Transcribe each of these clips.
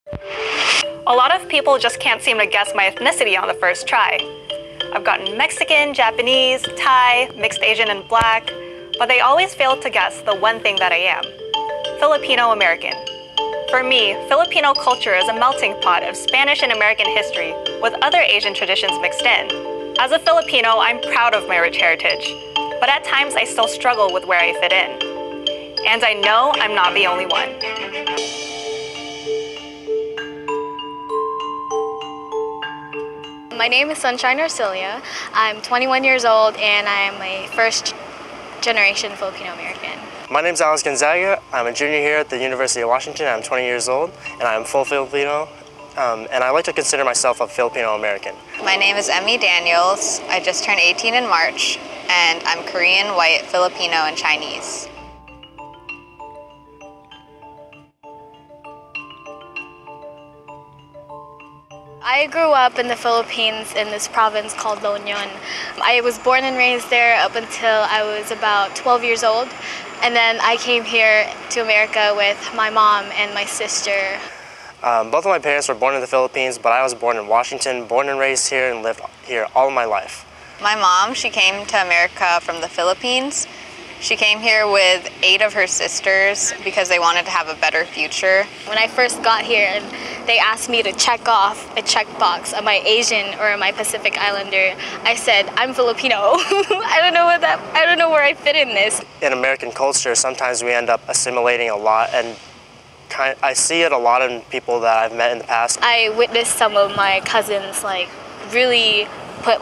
A lot of people just can't seem to guess my ethnicity on the first try. I've gotten Mexican, Japanese, Thai, mixed Asian, and Black, but they always fail to guess the one thing that I am: Filipino American. For me, Filipino culture is a melting pot of Spanish and American history with other Asian traditions mixed in. As a Filipino, I'm proud of my rich heritage, but at times I still struggle with where I fit in. And I know I'm not the only one. My name is Sunshine Arcilia. I'm 21 years old and I'm a first generation Filipino American. My name is Alex Gonzaga. I'm a junior here at the University of Washington. I'm 20 years old and I'm full Filipino. And I like to consider myself a Filipino American. My name is Emmy Daniels. I just turned 18 in March and I'm Korean, white, Filipino, and Chinese. I grew up in the Philippines in this province called La Union. I was born and raised there up until I was about 12 years old. And then I came here to America with my mom and my sister. Both of my parents were born in the Philippines, but I was born in Washington, born and raised here, and lived here all of my life. My mom, she came to America from the Philippines. She came here with 8 of her sisters because they wanted to have a better future. When I first got here, and they asked me to check off a checkbox, am I Asian or am I Pacific Islander? I said, I'm Filipino. I don't know where I fit in this. In American culture, sometimes we end up assimilating a lot, and I see it a lot in people that I've met in the past. I witnessed some of my cousins really put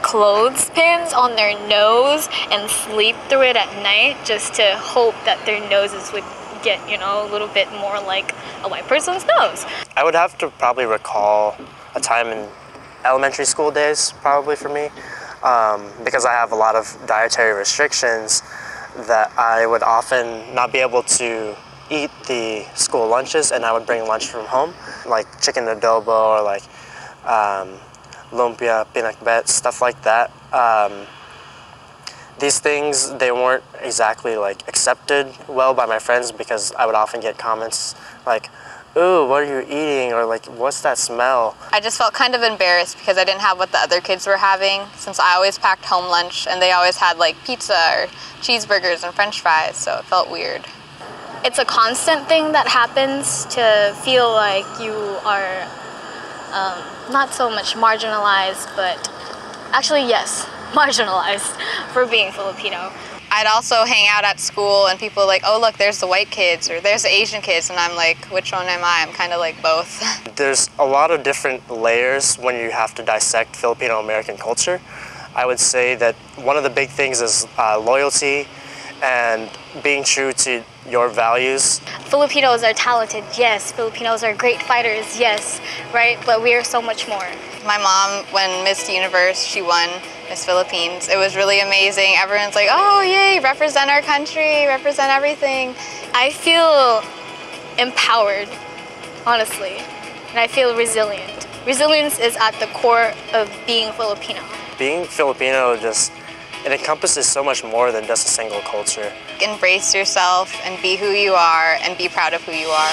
clothespins on their nose and sleep through it at night just to hope that their noses would get, a little bit more like a white person's nose. I would have to probably recall a time in elementary school days, probably for me, because I have a lot of dietary restrictions that I would often not be able to eat the school lunches, and I would bring lunch from home, like chicken adobo or lumpia, pinakbet, stuff like that. These things, they weren't exactly accepted well by my friends because I would often get comments like, "Ooh, what are you eating?" or "What's that smell?" I just felt kind of embarrassed because I didn't have what the other kids were having, since I always packed home lunch and they always had pizza or cheeseburgers and french fries, so it felt weird. It's a constant thing that happens to feel like you are not so much marginalized, but actually, yes, marginalized for being Filipino. I'd also hang out at school and people oh, look, there's the white kids or there's the Asian kids, and I'm like, which one am I? I'm kind of both. There's a lot of different layers when you have to dissect Filipino American culture. I would say that one of the big things is loyalty and being true to your values. Filipinos are talented, yes. Filipinos are great fighters, yes, right? But we are so much more. My mom, when Miss Universe, she won Miss Philippines. It was really amazing. Everyone's like, oh, yay, represent our country, represent everything. I feel empowered, honestly, and I feel resilient. Resilience is at the core of being Filipino. Being Filipino it encompasses so much more than just a single culture. Embrace yourself and be who you are and be proud of who you are.